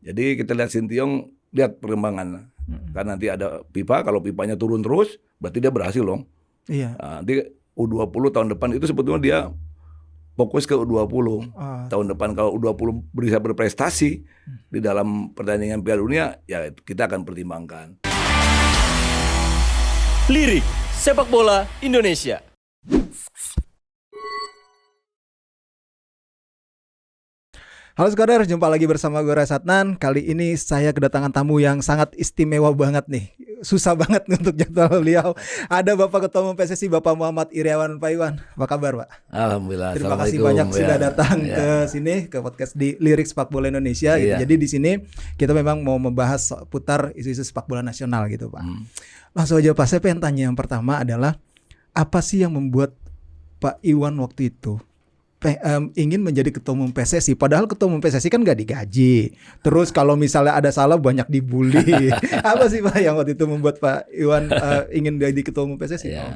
Jadi kita lihat Sinteyong, lihat perkembangan. Karena nanti ada pipa, kalau pipanya turun terus, berarti dia berhasil dong. Iya. Nanti U20 tahun depan itu sebetulnya dia fokus ke U20. Tahun depan kalau U20 bisa berprestasi di dalam pertandingan Piala Dunia, ya kita akan pertimbangkan. Lirik Sepak Bola Indonesia. Halo sekadar, jumpa lagi bersama gue Ray Satnan. Kali ini saya kedatangan tamu yang sangat istimewa banget nih. Susah banget untuk jadwal beliau. Ada Bapak Ketua Umum PSSI, Bapak Muhammad Iryawan Paiwan. Apa kabar, Pak? Alhamdulillah. Terima kasih banyak sudah datang ke sini, ke podcast di Lirik Sepak Bola Indonesia. Gitu. Jadi di sini kita memang mau membahas putar isu-isu sepak bola nasional gitu, Pak. Langsung aja, Pak. Saya pengen tanya yang pertama adalah, apa sih yang membuat Pak Iwan waktu itu ingin menjadi ketua umum PSSI, padahal ketua umum PSSI kan gak digaji. Terus kalau misalnya ada salah banyak dibully. Apa sih Pak yang waktu itu membuat Pak Iwan ingin jadi ketua umum PSSI? Ya,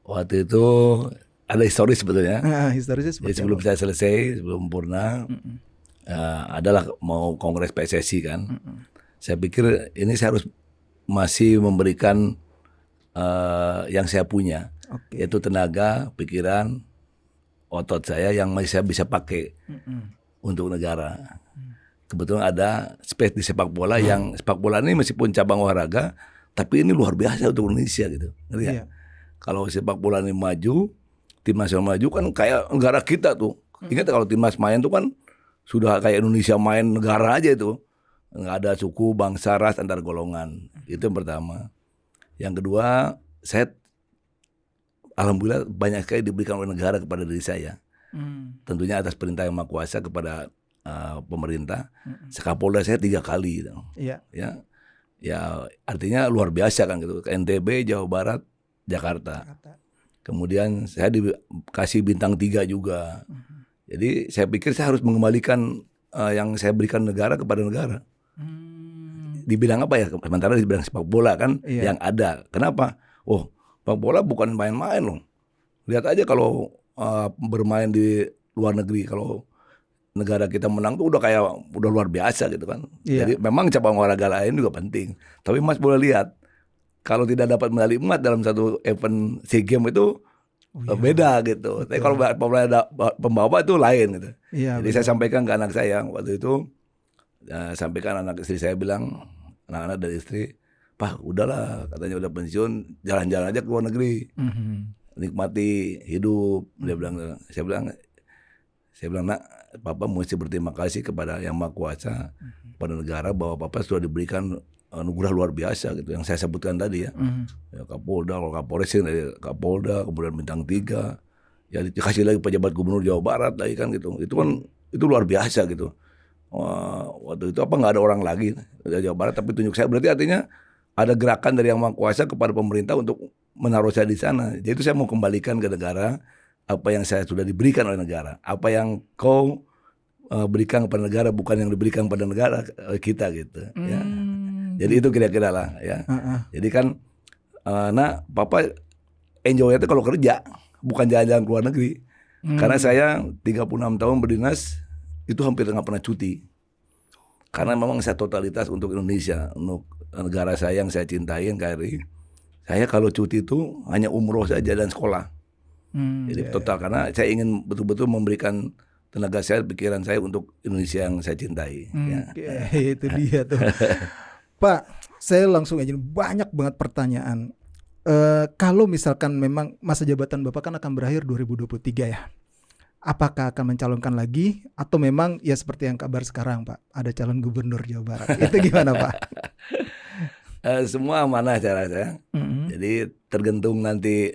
waktu itu ada historis sebetulnya. Historisnya seperti jadi sebelum saya selesai, sebelum purna, adalah mau kongres PSSI kan. Saya pikir ini saya harus masih memberikan yang saya punya, yaitu tenaga, pikiran, otot saya yang masih saya bisa pakai untuk negara. Kebetulan ada space di sepak bola yang sepak bola ini meskipun cabang olahraga, tapi ini luar biasa untuk Indonesia gitu. Ngerti ya? Kalau sepak bola ini maju, tim nasional maju kan kayak negara kita tuh. Ingat kalau timnas main tuh kan sudah kayak Indonesia main negara aja itu. Nggak ada suku, bangsa, ras, antar golongan. Itu yang pertama. Yang kedua, saya alhamdulillah banyak sekali diberikan oleh negara kepada diri saya. Tentunya atas perintah yang Maha Kuasa kepada pemerintah. Sekapolda saya 3 kali. Gitu. Ya, artinya luar biasa kan gitu. Ke NTB, Jawa Barat, Jakarta. Kemudian saya dikasih bintang 3 juga. Jadi saya pikir saya harus mengembalikan yang saya berikan negara kepada negara. Di bidang apa ya? Sementara di bidang sepak bola kan yang ada. Kenapa? Sepak bola bukan main-main loh. Lihat aja kalau bermain di luar negeri, kalau negara kita menang tuh udah luar biasa gitu kan. Jadi memang cabang olahraga lain juga penting. Tapi Mas boleh lihat, kalau tidak dapat medali emas dalam satu event SEA Games itu beda gitu. Tapi kalau pembawa itu lain gitu. Jadi saya sampaikan ke anak saya waktu itu, sampaikan anak istri saya bilang, anak-anak dari istri, Pak, udahlah, katanya udah pensiun, jalan-jalan aja ke luar negeri, nikmati hidup. Dia bilang, saya bilang, nak, Papa mesti berterima kasih kepada Yang Maha Kuasa, pada negara bahwa Papa sudah diberikan anugerah luar biasa gitu, yang saya sebutkan tadi ya. Ya Kapolda, kalau Kapolres dari Kapolda, kemudian bintang 3, ya dikasih lagi pejabat gubernur Jawa Barat lagi kan gitu. Itu luar biasa gitu. Waktu itu nggak ada orang lagi dari Jawa Barat, tapi tunjuk saya, berarti artinya ada gerakan dari Yang Maha Kuasa kepada pemerintah untuk menaruh saya di sana. Jadi itu saya mau kembalikan ke negara apa yang saya sudah diberikan oleh negara. Apa yang kau berikan kepada negara bukan yang diberikan pada negara kita gitu. Ya. Jadi itu kira-kira lah ya. Jadi kan, Papa enjoy itu kalau kerja, bukan jalan-jalan ke luar negeri. Karena saya 36 tahun berdinas itu hampir nggak pernah cuti. Karena memang saya totalitas untuk Indonesia, untuk negara saya yang saya cintai, NKRI. Saya kalau cuti itu hanya umroh saja dan sekolah. Jadi total, karena saya ingin betul-betul memberikan tenaga saya, pikiran saya untuk Indonesia yang saya cintai. Itu dia tuh. Pak, saya langsung aja, banyak banget pertanyaan. Kalau misalkan memang masa jabatan Bapak kan akan berakhir 2023 ya. Apakah akan mencalonkan lagi atau memang ya seperti yang kabar sekarang Pak, ada calon gubernur Jawa Barat? Itu gimana Pak? Semua amanah saya rasa. Jadi tergantung nanti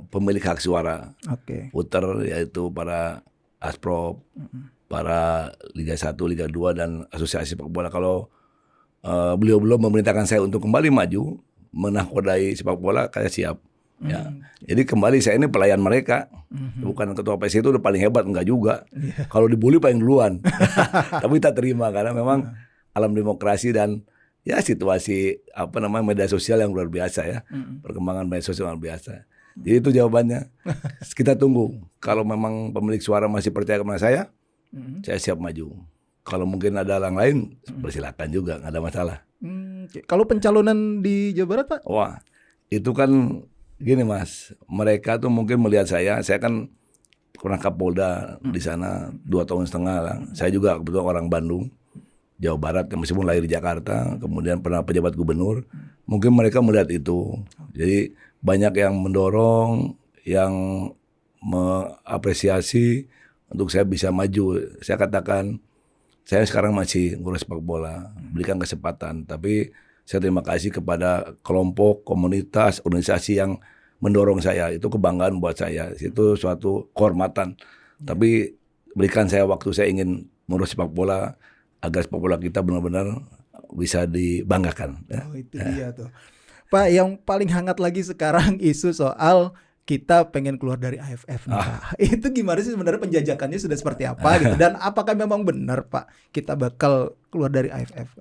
pemilik hak suara. Puter, yaitu para Asprop, para Liga 1, Liga 2 dan Asosiasi Sepak Bola. Kalau beliau belum memerintahkan saya untuk kembali maju menahkodai sepak bola, saya siap. Ya. Jadi kembali saya ini pelayan mereka, bukan ketua PSSI itu udah paling hebat, enggak juga. Kalau dibully paling duluan, tapi kita terima karena memang alam demokrasi dan ya situasi media sosial yang luar biasa ya, perkembangan media sosial luar biasa. Jadi itu jawabannya. Kita tunggu. Kalau memang pemilik suara masih percaya kepada saya siap maju. kalau mungkin ada orang lain persilakan juga, nggak ada masalah. Kalau pencalonan di Jawa Barat Pak? Wah, itu kan gini Mas, mereka tuh mungkin melihat saya kan pernah Kapolda di sana 2,5 tahun lah. Saya juga kebetulan orang Bandung, Jawa Barat, meskipun lahir di Jakarta, kemudian pernah pejabat gubernur. Mungkin mereka melihat itu. Jadi banyak yang mendorong, yang mengapresiasi untuk saya bisa maju. Saya katakan, saya sekarang masih ngurus sepak bola, berikan kesempatan. Tapi saya terima kasih kepada kelompok, komunitas, organisasi yang mendorong saya. Itu kebanggaan buat saya. Itu suatu kehormatan. Tapi berikan saya waktu, saya ingin ngurus sepak bola agar sepak bola kita benar-benar bisa dibanggakan. Oh, itu dia tuh. Pak, yang paling hangat lagi sekarang isu soal kita pengen keluar dari AFF nih, Pak. Itu gimana sih sebenarnya, penjajakannya sudah seperti apa gitu, dan apakah memang benar Pak kita bakal keluar dari AFF?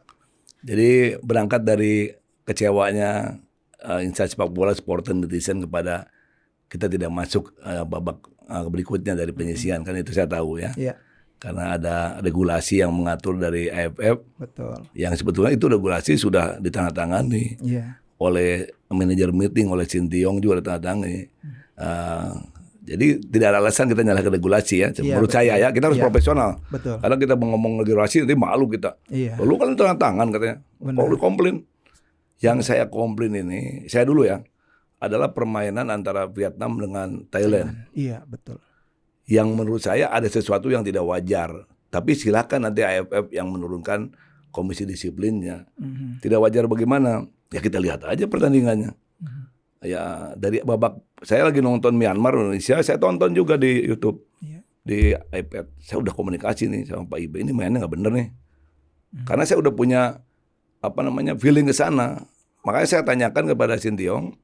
Jadi berangkat dari kecewanya instansi sepak bola, supporter, netizen kepada kita tidak masuk babak berikutnya dari penyisihan, kan itu saya tahu ya. Iya. Karena ada regulasi yang mengatur dari AFF. Betul. Yang sebetulnya itu regulasi sudah ditandatangani oleh manajer meeting, oleh Sinteyong juga ditandatangani. Jadi tidak ada alasan kita nyalakan regulasi ya. Menurut saya ya, kita harus profesional. Betul. Karena kita ngomong regulasi nanti malu kita. Lalu kan tanda tangan katanya. Kalau komplain. Yang saya komplain ini, saya dulu ya, adalah permainan antara Vietnam dengan Thailand. Iya, betul. Yang menurut saya ada sesuatu yang tidak wajar. Tapi silakan nanti AFF yang menurunkan komisi disiplinnya. Tidak wajar bagaimana? Ya kita lihat aja pertandingannya. Ya dari babak, saya lagi nonton Myanmar Indonesia, saya tonton juga di YouTube, di iPad. Saya udah komunikasi nih sama Pak Ibe, ini mainnya nggak bener nih. Karena saya udah punya feeling ke sana. Makanya saya tanyakan kepada Sinteyong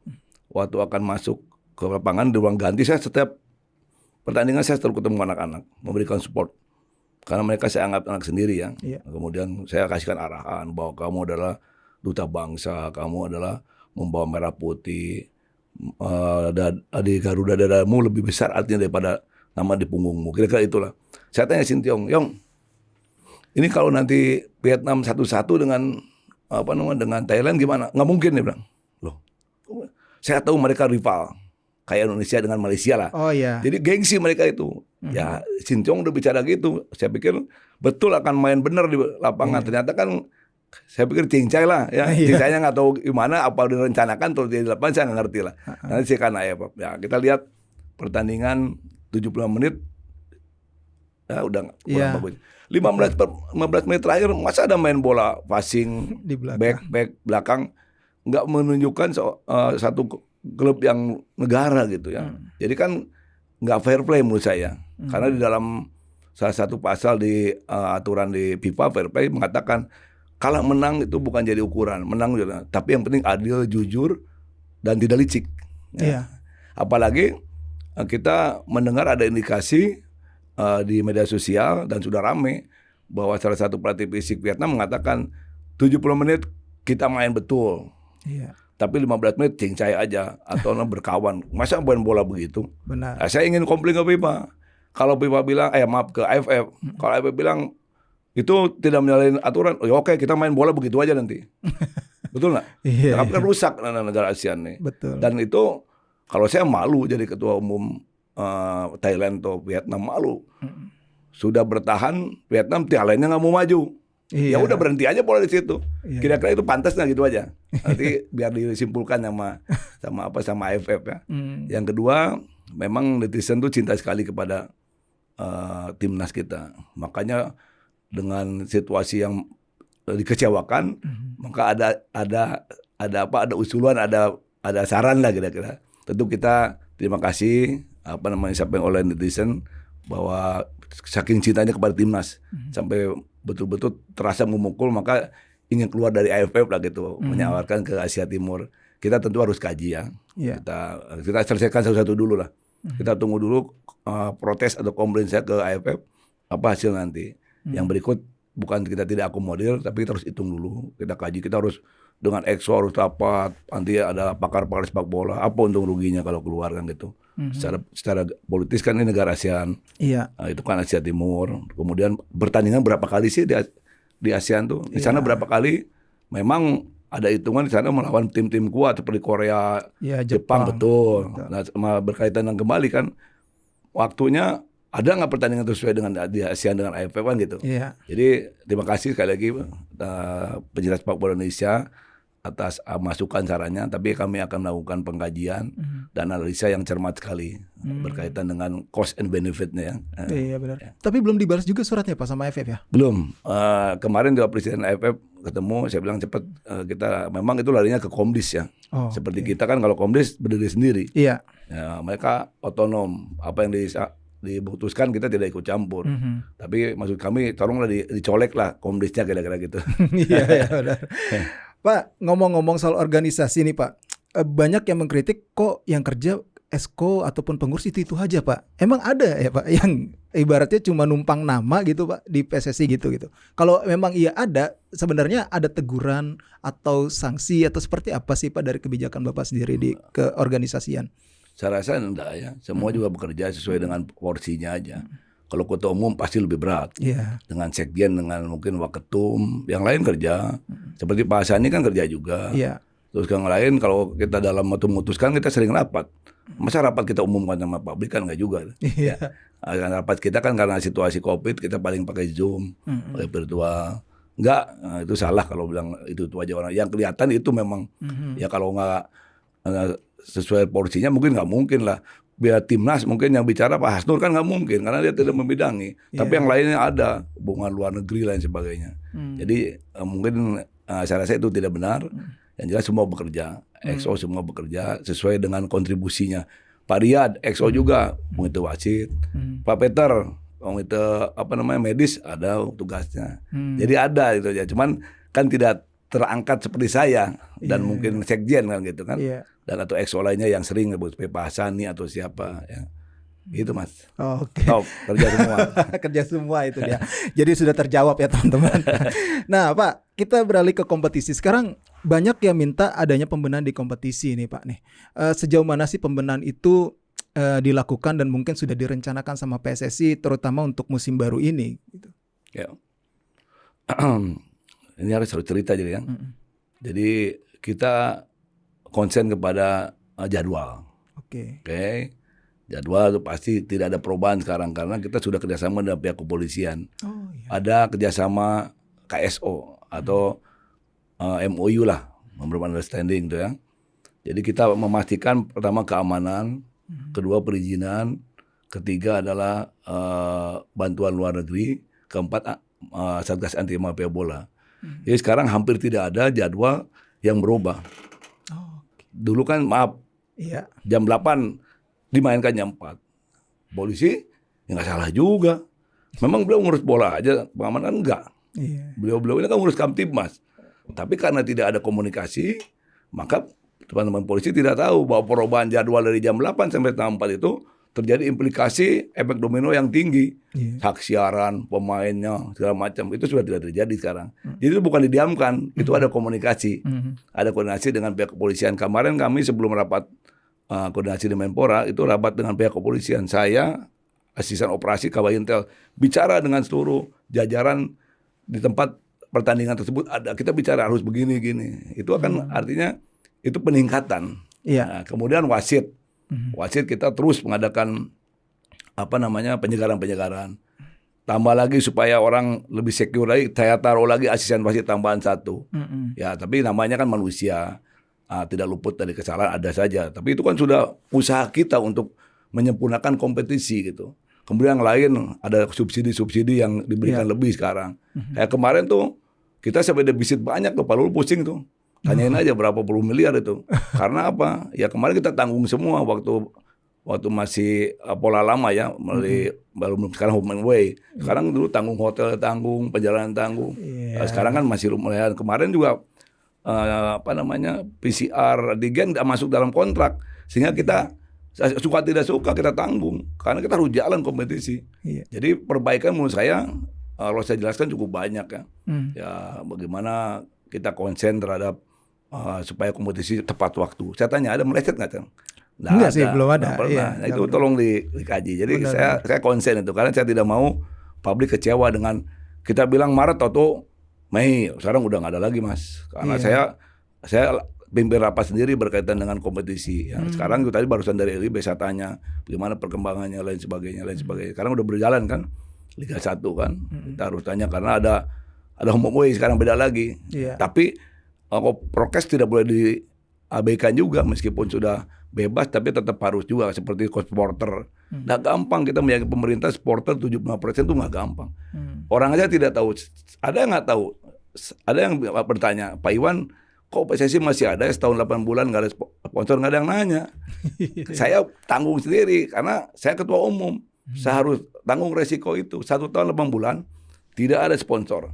waktu akan masuk ke lapangan di ruang ganti, saya setiap pertandingan saya selalu ketemu anak-anak, memberikan support. Karena mereka saya anggap anak sendiri ya. Kemudian saya kasihkan arahan bahwa kamu adalah duta bangsa, kamu adalah membawa merah putih. Di Garuda dadamu lebih besar artinya daripada nama di punggungmu. Kira-kira itulah. Saya tanya Sinteyong, Yong, ini kalau nanti Vietnam 1-1 dengan dengan Thailand gimana? Nggak mungkin, dia bilang. Loh, saya tahu mereka rival. Kayak Indonesia dengan Malaysia lah. Oh iya. Jadi gengsi mereka itu. Ya Sinteyong udah bicara gitu. Saya pikir betul akan main benar di lapangan. Ternyata kan saya pikir cincai lah. Ya. Cincainya nggak tahu gimana, apa direncanakan terus di lapangan saya nggak ngerti lah. Nanti saya kan ya kita lihat pertandingan 75 menit. Ya udah kurang bagus. 15 menit terakhir masa ada main bola passing di belakang. back belakang, nggak menunjukkan satu klub yang negara gitu ya. Jadi kan nggak fair play menurut saya. Karena di dalam salah satu pasal di aturan di FIFA fair play mengatakan kalah menang itu bukan jadi ukuran, menang juga. Tapi yang penting adil, jujur dan tidak licik. Ya. Apalagi kita mendengar ada indikasi di media sosial dan sudah rame bahwa salah satu pelatih fisik Vietnam mengatakan 70 menit kita main betul. Tapi 15 menit cincai aja atau berkawan. Masa main bola begitu? Benar. Nah, saya ingin komplain ke FIFA. Kalau FIFA bilang, maaf ke AFF. Kalau AFF bilang itu tidak menyalahin aturan, ya oke kita main bola begitu aja nanti. Betul nggak? Tapi kan rusak negara ASEAN nih. Betul. Dan itu kalau saya malu jadi ketua umum Thailand atau Vietnam, malu. Sudah bertahan Vietnam, Thailandnya nggak mau maju. Ya udah berhenti aja bola di situ. Kira-kira itu pantas nggak gitu aja. Nanti biar disimpulkan sama AFF ya. Yang kedua, memang netizen tuh cinta sekali kepada timnas kita. Makanya dengan situasi yang dikecewakan, maka ada usulan, ada saran lah kira-kira. Tentu kita terima kasih disampaikan oleh netizen bahwa saking cintanya kepada timnas sampai betul-betul terasa memukul, maka ingin keluar dari AFF lah gitu, menyawarkan ke Asia Timur. Kita tentu harus kaji ya. Kita selesaikan satu-satu dulu lah. Kita tunggu dulu protes atau komplain saya ke AFF apa hasil nanti. Yang berikut bukan kita tidak akomodir, tapi kita harus hitung dulu, kita kaji, kita harus dengan EXO harus rapat, nanti ada pakar-pakar sepak bola, apa untung ruginya kalau keluar kan gitu. Secara politis kan ini negara ASEAN, itu kan Asia Timur. Kemudian pertandingan berapa kali sih di ASEAN tuh? Di sana berapa kali? Memang ada hitungan di sana melawan tim-tim kuat seperti Korea, Jepang betul. Nah, sama berkaitan dengan kembali kan waktunya ada nggak pertandingan sesuai dengan di ASEAN dengan AFF kan gitu. Jadi terima kasih sekali lagi penjelas sepak bola Indonesia atas masukan sarannya, tapi kami akan melakukan pengkajian dan analisa yang cermat sekali berkaitan dengan cost and benefitnya ya. Iya benar. Ya. Tapi belum dibalas juga suratnya Pak sama AFF ya? Belum. Kemarin juga Presiden AFF ketemu, saya bilang cepat kita memang itu larinya ke Komdis ya. Seperti kita kan kalau Komdis berdiri sendiri. Iya. Ya, mereka otonom. Apa yang diputuskan kita tidak ikut campur. Tapi maksud kami tolonglah dicolek lah Komdisnya kira-kira gitu. Iya benar. Pak, ngomong-ngomong soal organisasi nih Pak, banyak yang mengkritik kok yang kerja esko ataupun pengurus itu aja Pak. Emang ada ya Pak yang ibaratnya cuma numpang nama gitu Pak di PSSI gitu. Kalau memang iya ada, sebenarnya ada teguran atau sanksi atau seperti apa sih Pak dari kebijakan Bapak sendiri di keorganisasian? Saya rasa enggak ya, semua juga bekerja sesuai dengan porsinya aja. Kalau ketua umum pasti lebih berat, dengan sekjen, dengan mungkin waketum, yang lain kerja. Seperti Pak Hasani kan kerja juga. Terus yang lain kalau kita dalam memutuskan kita sering rapat. Masa rapat kita umumkan sama publik kan enggak juga. Rapat kita kan karena situasi COVID kita paling pakai Zoom, pakai virtual. Enggak, itu salah kalau bilang itu aja orang. Yang kelihatan itu memang ya kalau enggak sesuai porsinya mungkin nggak mungkin lah. Biar timnas mungkin yang bicara Pak Hasnur kan nggak mungkin karena dia tidak membidangi. Tapi yang lainnya ada hubungan luar negeri lain sebagainya. Jadi mungkin saya rasa itu tidak benar. Yang jelas semua bekerja, EXO semua bekerja sesuai dengan kontribusinya. Pak Riyad, EXO juga komite wasit. Pak Peter, komite medis ada tugasnya. Jadi ada itu ya. Cuman kan tidak terangkat seperti saya dan mungkin sekjen kan gitu kan. Dan atau EXO lainnya yang sering seperti Pak Hasani atau siapa ya. Gitu Mas. Oke. Kerja semua. Kerja semua itu dia. Jadi sudah terjawab ya teman-teman. Nah Pak, kita beralih ke kompetisi. Sekarang banyak yang minta adanya pembenahan di kompetisi nih Pak nih. Sejauh mana sih pembenahan itu dilakukan dan mungkin sudah direncanakan sama PSSI terutama untuk musim baru ini gitu. Ya. Ini harus cerita jadi kan. Jadi kita konsen kepada jadwal. Oke. Jadwal itu pasti tidak ada perubahan sekarang karena kita sudah kerjasama dengan pihak kepolisian. Ada kerjasama KSO atau MOU lah, Memorandum Understanding itu ya. Jadi kita memastikan pertama keamanan, kedua perizinan, ketiga adalah bantuan luar negeri, keempat Satgas Anti Mafia Bola. Jadi sekarang hampir tidak ada jadwal yang berubah. Dulu kan jam 8 dimainkan jam 4. Polisi ya nggak salah juga. Memang beliau ngurus bola aja, pengaman kan enggak. Beliau ini kan ngurus Kamtibmas. Tapi karena tidak ada komunikasi, maka teman-teman polisi tidak tahu bahwa perubahan jadwal dari jam 8 sampai jam 4 itu terjadi implikasi efek domino yang tinggi. Hak siaran, pemainnya, segala macam. Itu sudah tidak terjadi sekarang. Jadi itu bukan didiamkan, itu ada komunikasi. Ada koordinasi dengan pihak kepolisian. Kemarin kami sebelum rapat koordinasi di Menpora, itu rapat dengan pihak kepolisian. Saya, asisten operasi Kabah Intel, bicara dengan seluruh jajaran di tempat pertandingan tersebut. Kita bicara harus begini-gini. Itu akan artinya itu peningkatan. Nah, kemudian wasit. Wasit kita terus mengadakan penyegaran. Tambah lagi supaya orang lebih secure lagi, saya taruh lagi asisten wasit tambahan 1. Ya, tapi namanya kan manusia. Tidak luput dari kesalahan ada saja. Tapi itu kan sudah usaha kita untuk menyempurnakan kompetisi gitu. Kemudian yang lain ada subsidi-subsidi yang diberikan lebih sekarang. Kayak kemarin tuh kita sampai defisit banyak tuh, Pak Lul pusing tuh. Tanyain aja berapa puluh miliar itu. Karena apa? Ya kemarin kita tanggung semua waktu masih pola lama ya, belum sekarang home and away. Sekarang dulu tanggung hotel, tanggung perjalanan, tanggung. Sekarang kan masih lumayan. Kemarin juga PCR antigen tidak masuk dalam kontrak, sehingga kita suka tidak suka kita tanggung karena kita harus jalan kompetisi. Jadi perbaikan menurut saya kalau saya jelaskan cukup banyak ya. Ya bagaimana kita konsen terhadap supaya kompetisi tepat waktu. Saya tanya ada meleset nggak, Cang? Enggak sih, belum ada. Nggak pernah. Iya, Nah, itu tolong dikaji. Jadi Benar. saya konsen itu karena saya tidak mau publik kecewa dengan kita bilang Maret atau Mei. Sekarang udah nggak ada lagi, Mas. Karena saya pimpin rapat sendiri berkaitan dengan kompetisi. Ya. Sekarang itu tadi barusan dari LIB saya tanya bagaimana perkembangannya lain sebagainya. Sekarang udah berjalan kan Liga 1 kan. Kita harus tanya karena ada home away sekarang beda lagi. Iya. Tapi prokes tidak boleh diabaikan juga meskipun sudah bebas tapi tetap harus juga seperti coach supporter. Nggak gampang kita meyakinkan pemerintah supporter 75% itu nggak gampang. Orang aja tidak tahu. Ada yang nggak tahu. Ada yang bertanya, Pak Iwan, kok PSSI masih ada setahun 8 bulan nggak ada sponsor, nggak ada yang nanya. Saya tanggung sendiri karena saya ketua umum. Saya harus tanggung resiko itu. 1 tahun 8 bulan tidak ada sponsor.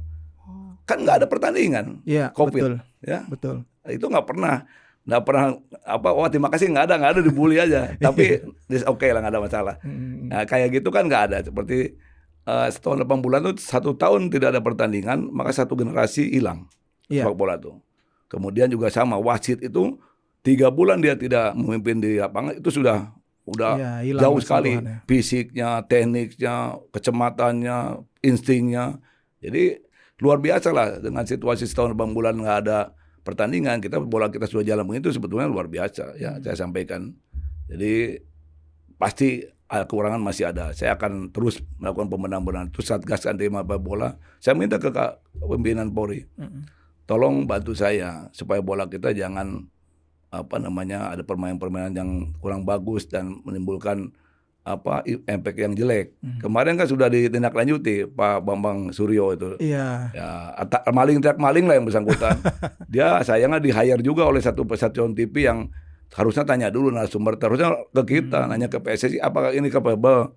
Kan nggak ada pertandingan. Iya, COVID. betul. Ya. Betul. Itu nggak pernah terima kasih nggak ada dibully aja. Tapi oke lah, nggak ada masalah. Nah, kayak gitu kan nggak ada. Seperti setahun 8 bulan itu 1 tahun tidak ada pertandingan, maka 1 generasi hilang sepak bola tuh. Kemudian juga sama wasit itu 3 bulan dia tidak memimpin di lapangan itu sudah jauh sekali fisiknya, tekniknya, kecematannya, instingnya. Jadi luar biasa lah dengan situasi setahun 8 bulan nggak ada pertandingan, bola kita sudah jalan begitu sebetulnya luar biasa ya. Saya sampaikan. Jadi pasti kekurangan masih ada. Saya akan terus melakukan pembenahan-pembenahan. Terus Satgas anti mafia bola. Saya minta ke pimpinan Polri, tolong bantu saya supaya bola kita jangan ada permainan-permainan yang kurang bagus dan menimbulkan impact yang jelek. Kemarin kan sudah ditindaklanjuti Pak Bambang Suryo itu. Iya. Ya, maling lah yang bersangkutan. Dia sayangnya di-hire juga oleh satu stasiun TV yang harusnya tanya dulu narasumber, harusnya ke kita, nanya ke PSSI apakah ini capable,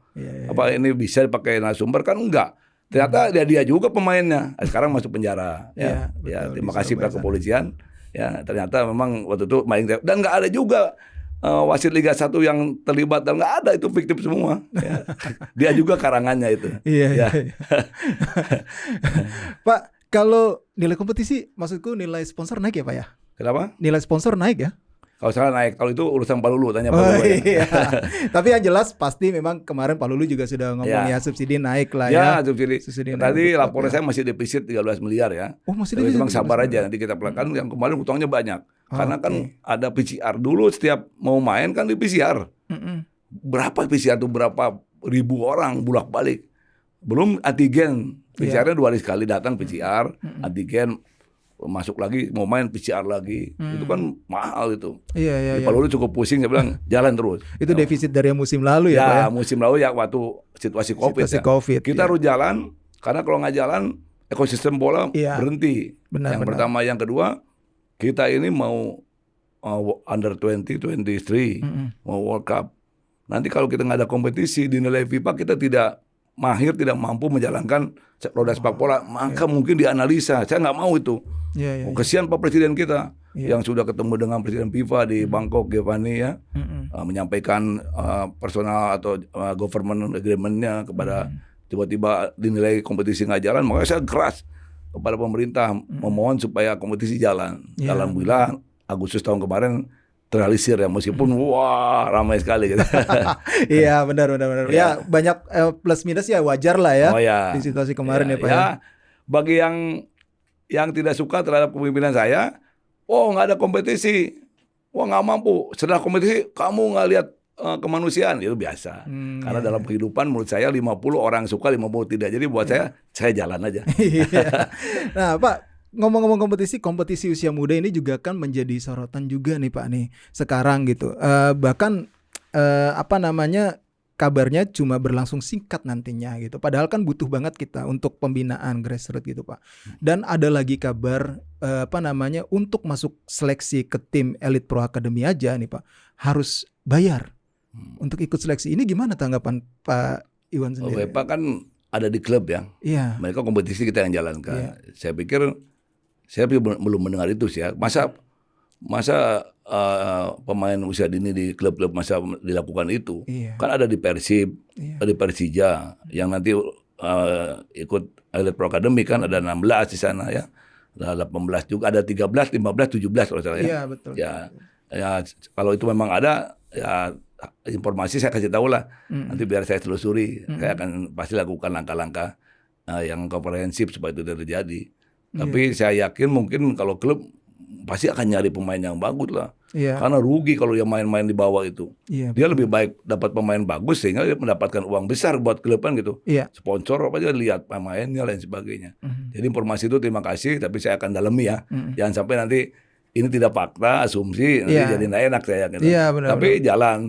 apa ini bisa dipakai narasumber, kan enggak. Ternyata dia juga pemainnya. Sekarang masuk penjara. Ya, terima kasih Pak Kepolisian. Ya, ternyata memang waktu itu maling dan enggak ada juga wasit Liga 1 yang terlibat, dan nggak ada, itu fiktif semua. Ya. Dia juga karangannya itu. Iya. Pak, kalau nilai kompetisi, maksudku nilai sponsor naik ya Pak ya? Kenapa? Nilai sponsor naik ya? Kalau salah naik, kalau itu urusan Pak Lulu, tanya Pak Lulu. Iya. Tapi yang jelas pasti memang kemarin Pak Lulu juga sudah ngomong ya subsidi naik lah ya. Subsidi tadi laporan saya masih defisit 13 miliar ya. Oh, masih defisit. Memang sabar miliar. aja, nanti kita pelan. Yang kemarin utangnya banyak. Karena kan ada PCR dulu, setiap mau main kan di PCR. Berapa PCR tuh, berapa ribu orang bolak-balik. Belum antigen. PCR-nya 2 hari sekali datang PCR, antigen, masuk lagi, mau main PCR lagi. Itu kan mahal itu. Iya. Pak Lulu cukup pusing, saya bilang jalan terus. Itu defisit dari musim lalu ya Pak ya? Musim lalu ya, waktu situasi COVID. Kita harus jalan, karena kalau nggak jalan ekosistem bola berhenti. Yang pertama, yang kedua, kita ini mau under 20, 23, mau World Cup. Nanti kalau kita nggak ada kompetisi di nilai FIFA, kita tidak mahir, tidak mampu menjalankan roda sepak bola, maka mungkin dianalisa. Saya nggak mau itu. Kesian Pak Presiden kita yang sudah ketemu dengan Presiden FIFA di Bangkok, Giovanni ya, menyampaikan personal atau government agreement-nya kepada tiba-tiba dinilai kompetisi nggak jalan, maka saya keras kepada pemerintah memohon supaya kompetisi jalan. Alhamdulillah Agustus tahun kemarin terrealisir ya, meskipun wah ramai sekali gitu. Iya benar. Ya banyak plus minus ya, wajar lah ya. Di situasi kemarin ya Pak ya. Bagi yang tidak suka terhadap kepemimpinan saya, nggak ada kompetisi, nggak mampu. Setelah kompetisi kamu nggak lihat kemanusiaan, itu biasa. Karena dalam kehidupan menurut saya 50 orang suka, 50 tidak. Jadi buat saya jalan aja. Nah Pak, ngomong-ngomong kompetisi usia muda ini juga kan menjadi sorotan juga nih Pak nih sekarang gitu. Bahkan kabarnya cuma berlangsung singkat nantinya gitu. Padahal kan butuh banget kita untuk pembinaan grassroots gitu Pak. Dan ada lagi kabar untuk masuk seleksi ke tim Elite Pro Academy aja nih Pak harus bayar untuk ikut seleksi. Ini gimana tanggapan Pak Iwan sendiri? Pak kan ada di klub ya. Iya. Mereka kompetisi kita yang jalankan. Saya pikir saya belum mendengar itu sih ya. Masa pemain usia dini di klub-klub masa dilakukan itu. Kan ada di Persib, di Persija yang nanti ikut Elite Pro Academy kan ada 16 di sana ya. Ada 18 juga, ada 13, 15, 17 kalau salah ya. Iya, betul. Ya, ya kalau itu memang ada, ya informasi saya kasih tahu lah. Nanti biar saya telusuri, saya akan pasti lakukan langkah-langkah yang komprehensif supaya itu tidak terjadi. Tapi saya yakin mungkin kalau klub pasti akan nyari pemain yang bagus lah. Iya. Karena rugi kalau dia main-main di bawah itu. Iya, Dia lebih baik dapat pemain bagus sehingga dia mendapatkan uang besar buat klub kan gitu. Iya. Sponsor apa aja lihat pemainnya lain sebagainya. Jadi informasi itu terima kasih, tapi saya akan dalami ya. Jangan sampai nanti ini tidak fakta, asumsi, nanti jadi nggak enak saya gitu. Iya, benar, Tapi jalan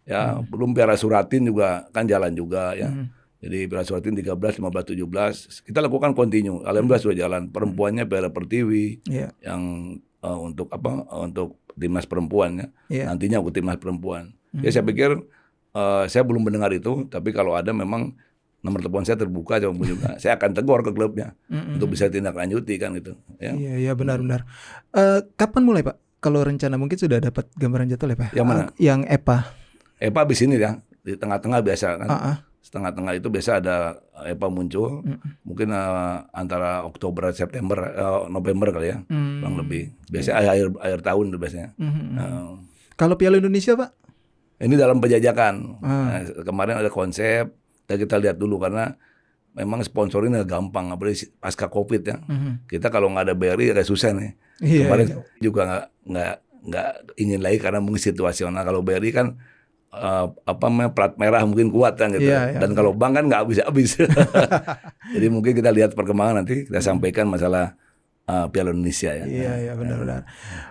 ya, belum Piala Suratin juga kan jalan juga ya. Jadi Piala Suratin 13, 15, 17 kita lakukan kontinu. Alhamdulillah sudah jalan. Perempuannya Piala Pertiwi yang untuk apa? Untuk timnas perempuan ya. Nantinya aku timnas perempuan. Ya saya pikir saya belum mendengar itu, tapi kalau ada memang nomor telepon saya terbuka juga. Saya akan tegur ke klubnya untuk bisa tindak lanjuti kan gitu. Ya. Iya, benar-benar. Kapan mulai Pak? Kalau rencana mungkin sudah dapat gambaran jadwal ya Pak? Yang mana? Yang EPA. EPA habis ini ya, di tengah-tengah biasa kan. Setengah-tengah itu biasa ada EPA muncul, mungkin antara Oktober, September, November kali ya, kurang lebih. Biasanya akhir tahun itu biasanya. Kalau Piala Indonesia Pak? Ini dalam penjajakan. Nah, kemarin ada konsep, dan kita lihat dulu karena memang sponsorin gampang, apalagi pasca COVID ya. Kita kalau nggak ada BRI agak susah nih. Kemarin juga nggak ingin lagi karena mungkin situasional. Kalau BRI kan plat merah mungkin kuat kan gitu. Dan kalau bank kan nggak habis. Jadi mungkin kita lihat perkembangan nanti kita sampaikan masalah Piala Indonesia ya. Iya benar-benar.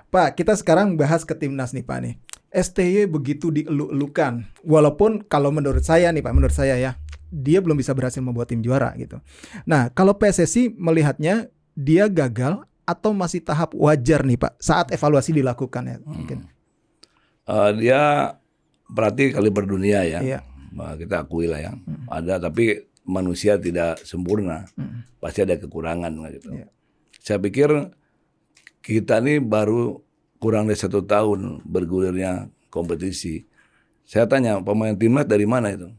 Pak, kita sekarang bahas ke timnas nih Pak nih. STY begitu dielu-elukan. Walaupun kalau menurut saya nih Pak, menurut saya ya, dia belum bisa berhasil membuat tim juara gitu. Nah, kalau PSSI melihatnya dia gagal atau masih tahap wajar nih Pak saat evaluasi dilakukan ya mungkin. Dia berarti kaliber dunia ya. Iya. Kita akui lah ya. Ada, tapi manusia tidak sempurna. Pasti ada kekurangan gitu. Saya pikir kita nih baru kurang dari 1 tahun bergulirnya kompetisi. Saya tanya pemain timnas dari mana itu?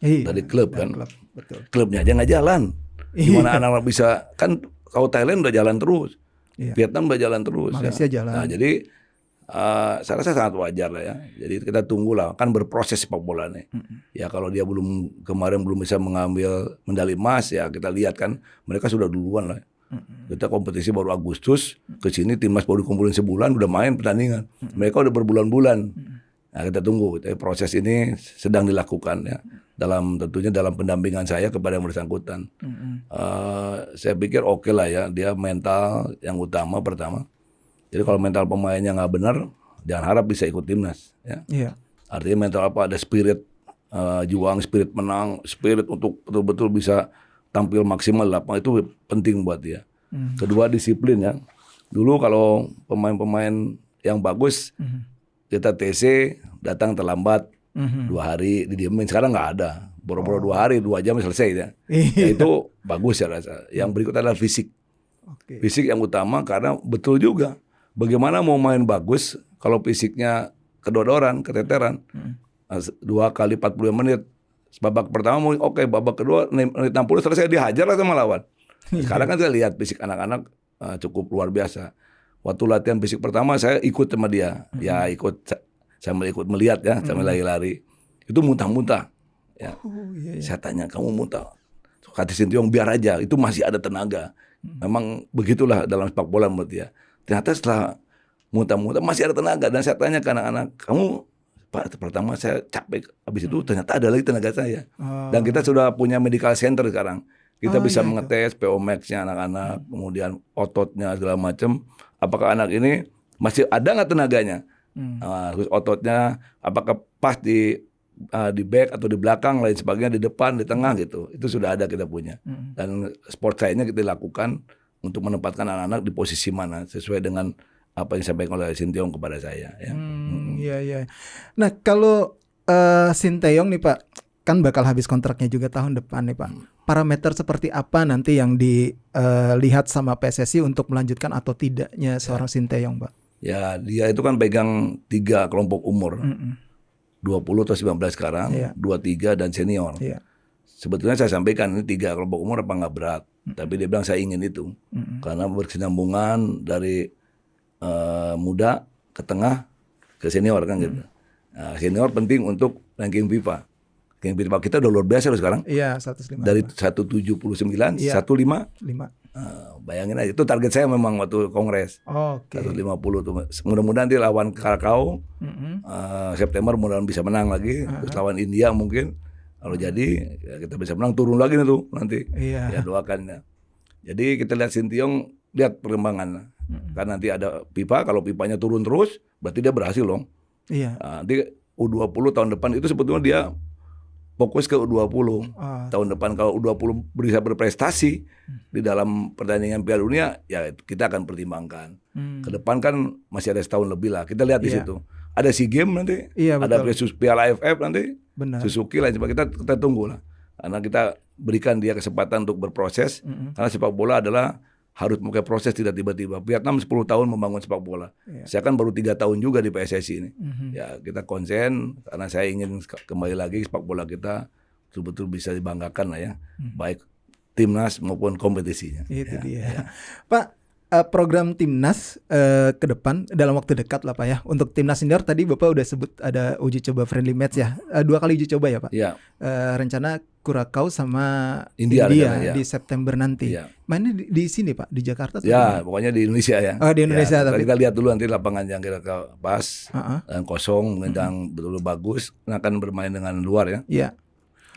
Dari klub kan. Betul. Klubnya aja nggak jalan. Gimana anak-anak bisa, kan kalau Thailand udah jalan terus. Vietnam udah jalan terus. Malaysia jalan. Nah, jadi saya rasa sangat wajar lah ya. Jadi kita tunggulah, kan berproses sepak bola nih. Ya kalau dia kemarin belum bisa mengambil medali emas ya kita lihat kan mereka sudah duluan lah. Kita kompetisi baru Agustus, ke sini timnas baru kumpulin sebulan udah main pertandingan. Mereka udah berbulan-bulan. Nah, kita tunggu. Proses ini sedang dilakukan ya. Tentunya dalam pendampingan saya kepada yang bersangkutan. Saya pikir oke lah ya, dia mental yang utama pertama. Jadi kalau mental pemainnya nggak benar, jangan harap bisa ikut timnas. Ya. Artinya mental apa? Ada spirit juang, spirit menang, spirit untuk betul-betul bisa tampil maksimal. Itu penting buat dia. Kedua disiplin ya. Dulu kalau pemain-pemain yang bagus, kita TC datang terlambat 2 hari didiemin. Sekarang nggak ada. Boro-boro 2 hari, 2 jam selesai ya. Itu bagus ya rasa. Yang berikut adalah fisik. Fisik yang utama karena betul juga. Bagaimana mau main bagus kalau fisiknya kedodoran, keteteran. 2 kali 45 menit. Babak pertama oke, babak kedua menit 60 selesai dihajar lah sama lawan. Sekarang kan kita lihat fisik anak-anak cukup luar biasa. Waktu latihan fisik pertama saya ikut sama dia. Ya sambil ikut melihat ya, sambil lari-lari. Itu muntah-muntah. Ya. Saya tanya, kamu muntah? Kata Sintayong biar aja, itu masih ada tenaga. Memang begitulah dalam sepak bola menurut dia. Ternyata setelah muntah-muntah masih ada tenaga. Dan saya tanya ke anak-anak, kamu Pak, pertama saya capek, habis itu ternyata ada lagi tenaga saya. Dan kita sudah punya medical center sekarang. Kita bisa mengetes PO Max-nya anak-anak, kemudian ototnya segala macam. Apakah anak ini masih ada nggak tenaganya? Terus ototnya apakah pas di back atau di belakang, lain sebagainya, di depan, di tengah gitu. Itu sudah ada kita punya. Dan sport science-nya kita lakukan untuk menempatkan anak-anak di posisi mana sesuai dengan apa yang disampaikan oleh Sintayong kepada saya. Ya. Iya. Nah kalau Sintayong nih Pak, kan bakal habis kontraknya juga tahun depan nih Pak. Parameter seperti apa nanti yang dilihat sama PSSI untuk melanjutkan atau tidaknya seorang Sintayong Pak? Ya, dia itu kan pegang 3 kelompok umur. 20 atau 19 sekarang, 23 dan senior. Sebetulnya saya sampaikan ini 3 kelompok umur apa nggak berat. Tapi dia bilang saya ingin itu. Karena berkesinambungan dari muda ke tengah ke senior kan gitu. Nah, senior penting untuk ranking FIFA. Ranking FIFA kita udah luar biasa loh sekarang. Iya, 105. Dari 179, Iya. 15. 5. Bayangin aja, itu target saya memang waktu kongres. Oke. 150 tuh. Mudah-mudahan nanti lawan Karakau September mudah-mudahan bisa menang lagi. Terus lawan India mungkin kalau jadi ya kita bisa menang, turun lagi nih tuh nanti. Iya. Ya doakan ya. Jadi kita lihat Sinteyong, lihat perkembangan. Karena nanti ada FIFA, kalau FIFA-nya turun terus berarti dia berhasil loh. Iya. Nanti U20 tahun depan itu sebetulnya dia fokus ke U20. Tahun depan kalau U20 bisa berprestasi di dalam pertandingan Piala Dunia, ya kita akan pertimbangkan. Ke depan kan masih ada setahun lebih lah. Kita lihat di situ. Ada SEA Games nanti, ada Piala AFF nanti, Benar. Suzuki lah. Kita tunggu lah. Karena kita berikan dia kesempatan untuk berproses. Karena sepak bola adalah harus pakai proses, tidak tiba-tiba. Vietnam 10 tahun membangun sepak bola. Saya kan baru 3 tahun juga di PSSI ini. Ya kita konsen karena saya ingin kembali lagi sepak bola kita betul-betul bisa dibanggakan lah ya. Baik timnas maupun kompetisinya. Itu dia. Pak, program timnas ke depan dalam waktu dekat lah Pak ya. Untuk timnas senior tadi Bapak udah sebut ada uji coba friendly match ya. 2 kali uji coba ya Pak. Ya. Rencana Kurakau sama India di September nanti. Ya. Mainnya di sini Pak, di Jakarta? Ya, pokoknya di Indonesia ya. Oh, di Indonesia. Ya, tapi kita lihat dulu nanti lapangan yang kira-kira pas dan kosong, yang betul-betul bagus, akan bermain dengan luar ya. Iya.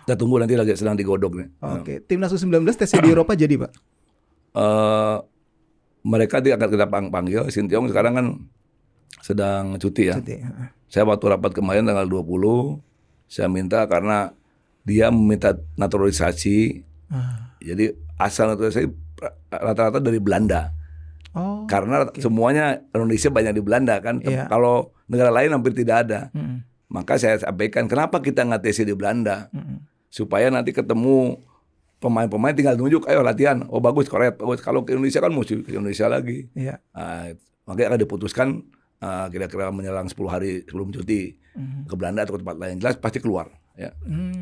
Kita tunggu, nanti lagi sedang digodok nih. Oke, timnas U19 TC di Eropa jadi Pak? Mereka akan kita panggil. Sinteyong sekarang kan sedang cuti ya. Saya waktu rapat kemarin tanggal 20, saya minta karena dia meminta naturalisasi. Jadi asal naturalisasi rata-rata dari Belanda. Karena semuanya Indonesia banyak di Belanda kan. Kalau negara lain hampir tidak ada. Maka saya sampaikan kenapa kita nggak TC di Belanda. Supaya nanti ketemu pemain-pemain tinggal tunjuk, ayo latihan. Oh bagus, korek, bagus. Kalau ke Indonesia kan mesti ke Indonesia lagi. Makanya akan diputuskan kira-kira menjelang 10 hari sebelum cuti ke Belanda atau ke tempat lain. Jelas pasti keluar. Ya.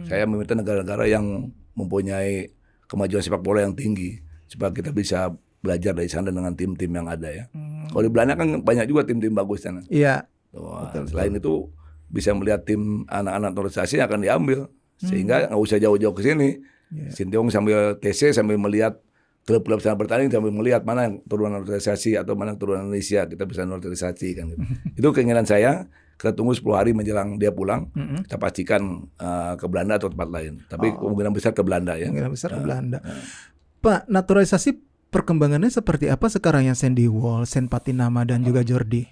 Saya meminta negara-negara yang mempunyai kemajuan sepak bola yang tinggi supaya kita bisa belajar dari sana dengan tim-tim yang ada ya. Kalau di Belanda kan banyak juga tim-tim bagus sana. Iya. Selain itu bisa melihat tim anak-anak naturalisasi yang akan diambil sehingga nggak usah jauh-jauh ke sini. Sinteyong sambil TC sambil melihat klub-klub sana bertanding sambil melihat mana yang turunan naturalisasi atau mana yang turunan Indonesia kita bisa naturalisasi kan gitu. Itu keinginan saya. Kita tunggu 10 hari menjelang dia pulang, kita pastikan ke Belanda atau tempat lain. Tapi kemungkinan besar ke Belanda ya. Kemungkinan besar ke Belanda. Pak, naturalisasi perkembangannya seperti apa sekarang yang Sandy Wall, Sen Patinama dan juga Jordi?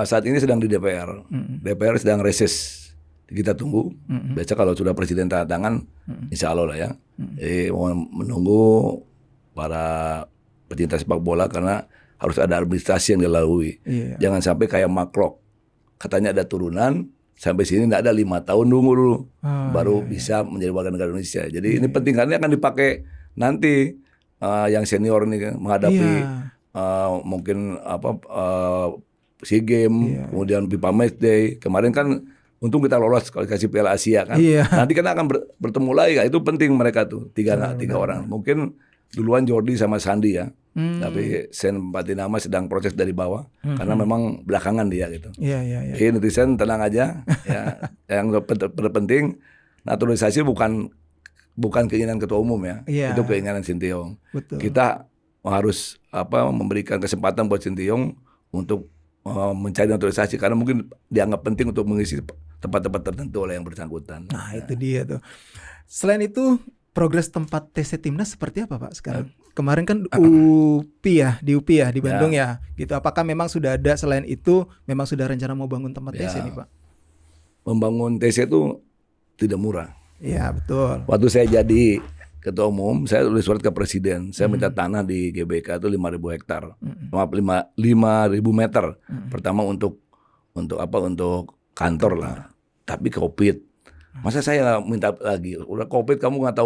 Saat ini sedang di DPR. DPR sedang reses. Kita tunggu. Biasa kalau sudah presiden tanda tangan, insya Allah lah ya. Jadi mau menunggu para pecinta sepak bola karena harus ada administrasi yang dilalui. Jangan sampai kayak Macron. Katanya ada turunan, sampai sini tidak ada 5 tahun nunggu dulu, baru bisa menjadi warga negara Indonesia. Jadi ini penting karena akan dipakai nanti yang senior nih menghadapi mungkin SEA Games, kemudian FIFA Matchday. Kemarin kan untung kita lolos kualifikasi Piala Asia kan. Nanti kan akan bertemu lagi, itu penting mereka tuh tiga orang. Mungkin duluan Jordi sama Sandi ya. Tapi Sen Patinama sedang proses dari bawah karena memang belakangan dia gitu. Jadi netizen tenang aja ya. Yang terpenting naturalisasi bukan keinginan ketua umum ya. Itu keinginan Sinteyong. Kita harus memberikan kesempatan buat Sinteyong untuk mencari naturalisasi karena mungkin dianggap penting untuk mengisi tempat-tempat tertentu oleh yang bersangkutan. Nah, itu dia tuh. Selain itu progres tempat TC Timnas seperti apa Pak sekarang? Kemarin kan UPI ya, di Bandung ya. Gitu. Apakah memang sudah ada selain itu memang sudah rencana mau bangun tempat TC nih Pak? Membangun TC itu tidak murah. Iya, betul. Waktu saya jadi ketua umum, saya tulis surat ke presiden. Saya minta tanah di GBK itu 5.000 hektar. Maaf, 5.000 meter. Pertama untuk kantor lah. Tapi Covid. Masa saya minta lagi? Udah Covid kamu nggak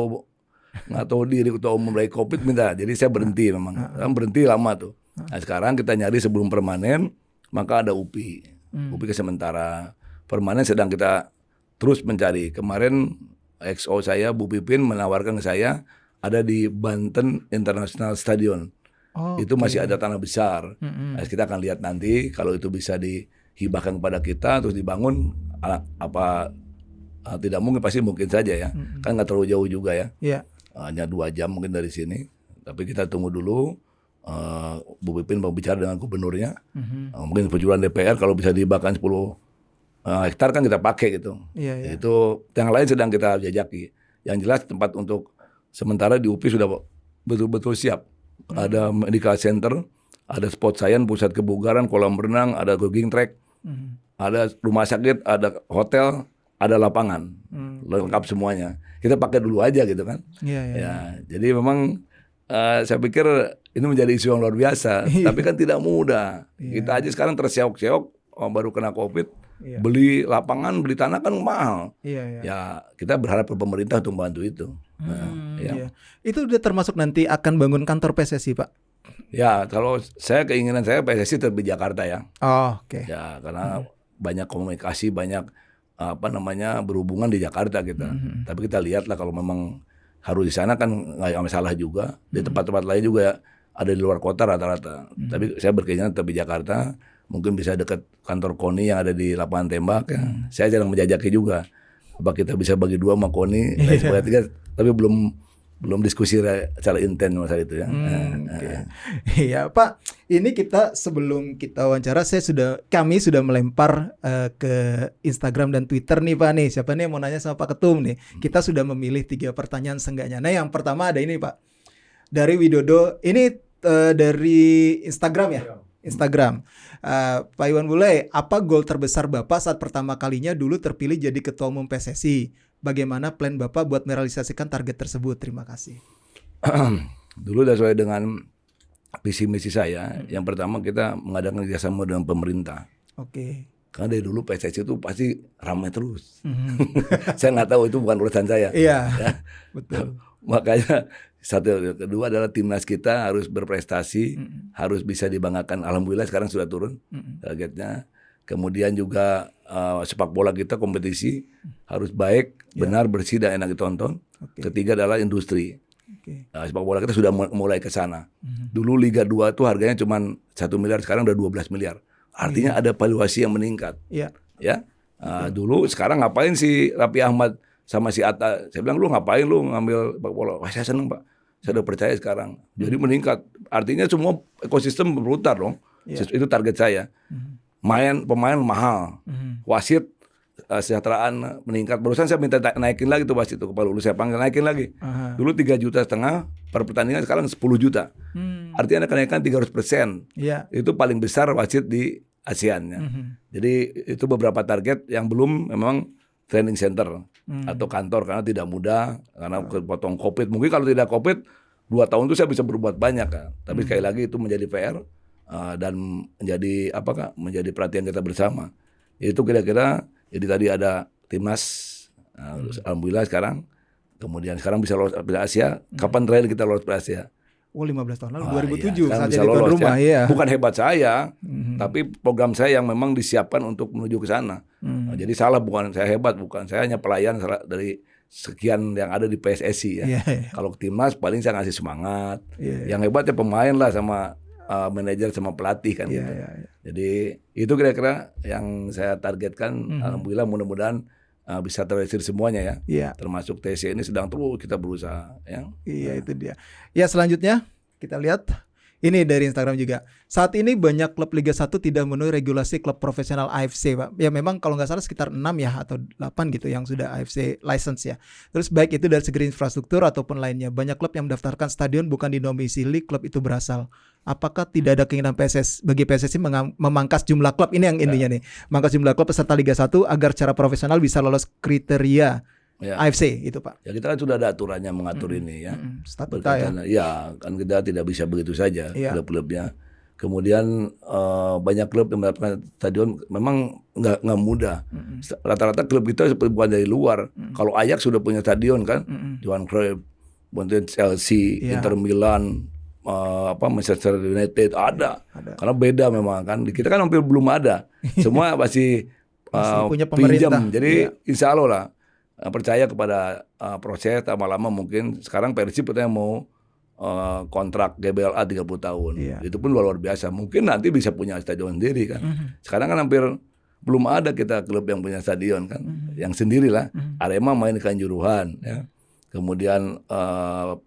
tahu diri ketua umum lagi Covid minta. Jadi saya berhenti memang. Berhenti lama tuh. Nah, sekarang kita nyari sebelum permanen, maka ada UPI. UPI ke sementara. Permanen sedang kita terus mencari. Kemarin XO saya Bu Pipin menawarkan ke saya ada di Banten International Stadion. Itu masih ada tanah besar. Nah, kita akan lihat nanti kalau itu bisa dihibahkan kepada kita terus dibangun tidak mungkin, pasti mungkin saja ya. Kan nggak terlalu jauh juga ya. Hanya 2 jam mungkin dari sini. Tapi kita tunggu dulu. Bu Pipin mau bicara dengan gubernurnya. Mungkin perjuangan DPR kalau bisa dihibahkan 10 hektar kan kita pakai gitu. Itu yang lain sedang kita jajaki. Yang jelas tempat untuk sementara di UPI sudah betul-betul siap. Ada medical center, ada sport science, pusat kebugaran, kolam renang, ada jogging track, ada rumah sakit, ada hotel, ada lapangan, lengkap semuanya. Kita pakai dulu aja gitu kan. Ya, jadi memang saya pikir ini menjadi isu yang luar biasa, tapi kan tidak mudah. Kita aja sekarang terseok-seok, baru kena COVID. Beli lapangan, beli tanah kan mahal. Ya kita berharap ke pemerintah untuk membantu itu. Itu udah termasuk nanti akan bangun kantor PSSI, Pak? Ya, kalau keinginan saya PSSI tetap di Jakarta ya. Ya, karena banyak komunikasi, banyak berhubungan di Jakarta kita. Tapi kita lihatlah kalau memang harus di sana kan nggak masalah juga. Di tempat-tempat lain juga ada di luar kota rata-rata. Tapi saya berkeinginan tetap di Jakarta. Mungkin bisa dekat kantor KONI yang ada di lapangan tembak. Ya. Saya jarang menjajaki juga. Apa kita bisa bagi 2 sama KONI, sebagai 3, tapi belum diskusi secara intens masalah itu ya. Iya Pak, ini kita sebelum kita wawancara kami sudah melempar ke Instagram dan Twitter nih Pak nih. Siapa nih yang mau nanya sama Pak Ketum nih? Kita sudah memilih 3 pertanyaan seenggaknya. Nah yang pertama ada ini Pak, dari Widodo. Ini dari Instagram ya. Instagram. Pak Iwan Bule, apa goal terbesar Bapak saat pertama kalinya dulu terpilih jadi Ketua Umum PSSI? Bagaimana plan Bapak buat merealisasikan target tersebut? Terima kasih. Dulu sesuai dengan visi misi saya, yang pertama kita mengadakan kerjasama dengan pemerintah. Karena dari dulu PSSI itu pasti ramai terus. Saya nggak tahu, itu bukan urusan saya. Iya, betul. Makanya kedua adalah timnas kita harus berprestasi, harus bisa dibanggakan. Alhamdulillah sekarang sudah turun targetnya. Kemudian juga sepak bola kita kompetisi harus baik, benar, bersih dan enak ditonton. Ketiga adalah industri. Sepak bola kita sudah mulai ke sana. Dulu Liga 2 itu harganya cuma 1 miliar, sekarang udah 12 miliar. Artinya ada valuasi yang meningkat. Ya. Dulu sekarang ngapain si Raffi Ahmad sama si Atta? Saya bilang, lu ngapain lu ngambil sepak bola? Wah, saya seneng Pak. Saya udah percaya sekarang. Jadi meningkat. Artinya semua ekosistem berputar dong. Itu target saya. Pemain mahal. Wasit kesejahteraan meningkat. Barusan saya minta naikin lagi tuh wasit itu, kepala Ulu saya panggil naikin lagi. Dulu 3,5 juta per pertandingan, sekarang 10 juta. Artinya ada kenaikan 300%. Itu paling besar wasit di ASEAN ya. Jadi itu beberapa target yang belum memang training center atau kantor, karena tidak mudah, karena kepotong COVID. Mungkin kalau tidak COVID 2 tahun itu saya bisa berbuat banyak kan. Tapi sekali lagi itu menjadi PR dan menjadi perhatian kita bersama. Itu kira-kira, jadi tadi ada timnas, alhamdulillah sekarang, kemudian sekarang bisa lolos Piala Asia. Kapan terakhir kita lolos Piala Asia? 15 tahun lalu, 2007 saat jadi tuan rumah ya. Bukan hebat saya, tapi program saya yang memang disiapkan untuk menuju ke sana. Jadi salah, bukan saya hebat, bukan, saya hanya pelayan dari sekian yang ada di PSSI ya. Kalau ke timnas paling saya ngasih semangat. Yang hebatnya pemain lah sama manajer sama pelatih kan gitu. Jadi itu kira-kira yang saya targetkan. Alhamdulillah mudah-mudahan bisa terrealisir semuanya ya. Termasuk TC ini sedang terus kita berusaha ya. Itu dia. Ya, selanjutnya kita lihat ini dari Instagram juga. Saat ini banyak klub Liga 1 tidak memenuhi regulasi klub profesional AFC, Pak. Ya memang kalau nggak salah sekitar 6 ya atau 8 gitu yang sudah AFC license ya. Terus baik itu dari segi infrastruktur ataupun lainnya. Banyak klub yang mendaftarkan stadion bukan di domisili klub itu berasal. Apakah tidak ada keinginan bagi PSSI memangkas jumlah klub, ini yang intinya nih, memangkas jumlah klub peserta Liga 1 agar secara profesional bisa lolos kriteria AFC itu Pak? Ya kita kan sudah ada aturannya mengatur ini ya. Statuta ya. Ya kan kita tidak bisa begitu saja klub-klubnya. Kemudian banyak klub yang mendapatkan stadion memang nggak mudah. Rata-rata klub kita bukan dari luar. Kalau Ajax sudah punya stadion kan, Johan Cruyff, Chelsea, Inter Milan, Manchester United ada. Karena beda memang kan. Kita kan hampir belum ada. Semua masih punya pinjam. pemerintah. Jadi insya Allah lah percaya kepada proses. Lama-lama mungkin sekarang Persib katanya mau kontrak GBLA 30 tahun. Itu pun luar biasa. Mungkin nanti bisa punya stadion sendiri kan. Sekarang kan hampir belum ada kita klub yang punya stadion kan. Yang sendirilah. Arema main di Kanjuruhan ya. Kemudian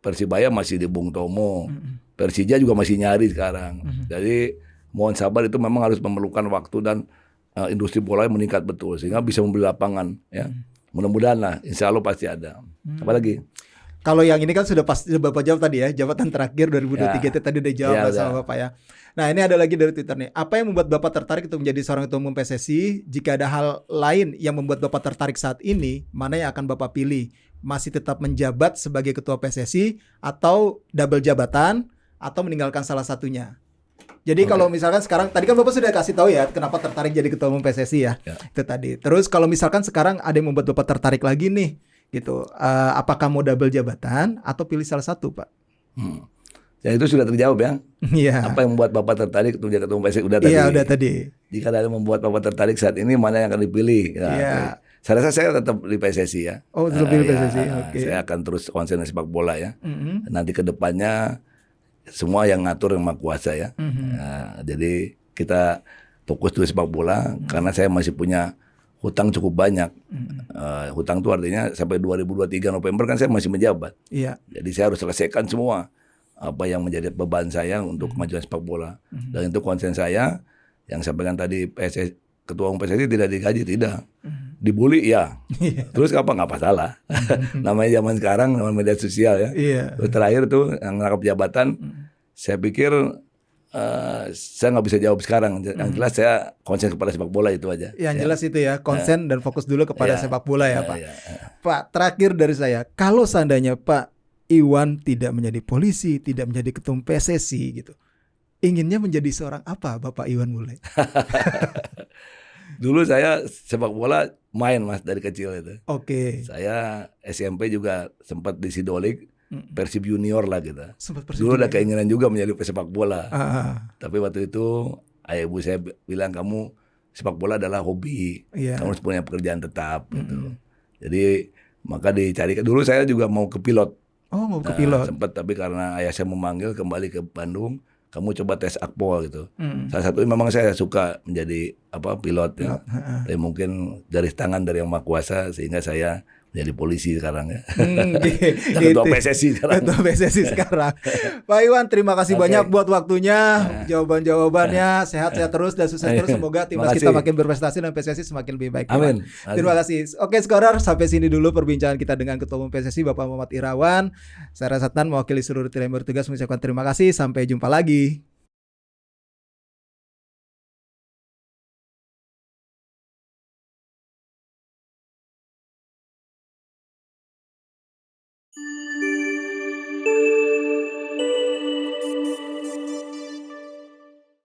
Persibaya masih di Bung Tomo. Persija juga masih nyari sekarang. Jadi mohon sabar, itu memang harus memerlukan waktu dan industri bola meningkat betul sehingga bisa membeli lapangan ya. Mudah-mudahan lah, insya Allah pasti ada. Apalagi? Kalau yang ini kan sudah pasti Bapak jawab tadi ya, jabatan terakhir 2023 itu tadi udah jawab sama Bapak ya. Nah ini ada lagi dari Twitter nih. Apa yang membuat Bapak tertarik untuk menjadi seorang ketua umum PSSI? Jika ada hal lain yang membuat Bapak tertarik saat ini, mana yang akan Bapak pilih? Masih tetap menjabat sebagai ketua PSSI atau double jabatan atau meninggalkan salah satunya? Jadi kalau misalkan sekarang, tadi kan Bapak sudah kasih tahu ya kenapa tertarik jadi ketua umum PSSI ya. Itu tadi. Terus kalau misalkan sekarang ada yang membuat Bapak tertarik lagi nih, gitu. Apakah mau double jabatan atau pilih salah satu, Pak? Ya itu sudah terjawab ya. Iya. Apa yang membuat Bapak tertarik untuk jadi ketua umum PSSI udah tadi. Iya, udah tadi. Jika ada yang membuat Bapak tertarik saat ini, mana yang akan dipilih? Iya. Saya rasa saya tetap di PSSI ya. Oh, tetap di PSSI. Oke. Saya akan terus konsen di sepak bola ya. Nanti ke depannya semua yang ngatur yang Maha Kuasa ya. Nah, jadi kita fokus di sepak bola karena saya masih punya hutang cukup banyak. Hutang itu artinya sampai 2023 November kan saya masih menjabat. Iya. Jadi saya harus selesaikan semua apa yang menjadi beban saya untuk kemajuan sepak bola. Dan itu konsen saya yang sampaikan tadi, PSSI, ketua umum PSSI tidak digaji, tidak. Dibully ya. Terus nggak masalah. Namanya zaman sekarang, namanya media sosial ya. Terus terakhir tuh yang rangkap jabatan, saya pikir saya nggak bisa jawab sekarang. Yang jelas saya konsen kepada sepak bola itu aja. Yang jelas itu ya, konsen dan fokus dulu kepada sepak bola ya, Pak. Pak, terakhir dari saya, kalau seandainya Pak Iwan tidak menjadi polisi, tidak menjadi ketua umum PSSI gitu, inginnya menjadi seorang apa, Bapak Iwan Bule? Dulu saya sepak bola main Mas dari kecil itu. Oke. Saya SMP juga sempat di Sidolik. Persib junior lah kita. Dulu ada junior. keinginan juga menjadi pesepak bola. Tapi waktu itu ayah ibu saya bilang, kamu sepak bola adalah hobi. Kamu harus punya pekerjaan tetap gitu. Jadi maka dicari. Dulu saya juga mau ke pilot. Oh, mau ke pilot. Sempat, tapi karena ayah saya memanggil kembali ke Bandung, kamu coba tes Akpol gitu. Salah satu memang saya suka menjadi pilot ya. Tapi mungkin garis tangan dari Yang Maha Kuasa sehingga saya jadi polisi sekarang ya. Ketua PSSI sekarang. Ketua PSSI sekarang. Pak Iwan, terima kasih banyak buat waktunya, jawaban-jawabannya, sehat-sehat terus dan sukses terus. Semoga timnas kita makin berprestasi dan PSSI semakin lebih baik. Amin. Terima kasih. Oke, Skorer, sampai sini dulu perbincangan kita dengan Ketua Umum PSSI Bapak Muhammad Irawan. Saya Rasatan mewakili seluruh tim yang bertugas mengucapkan terima kasih. Sampai jumpa lagi.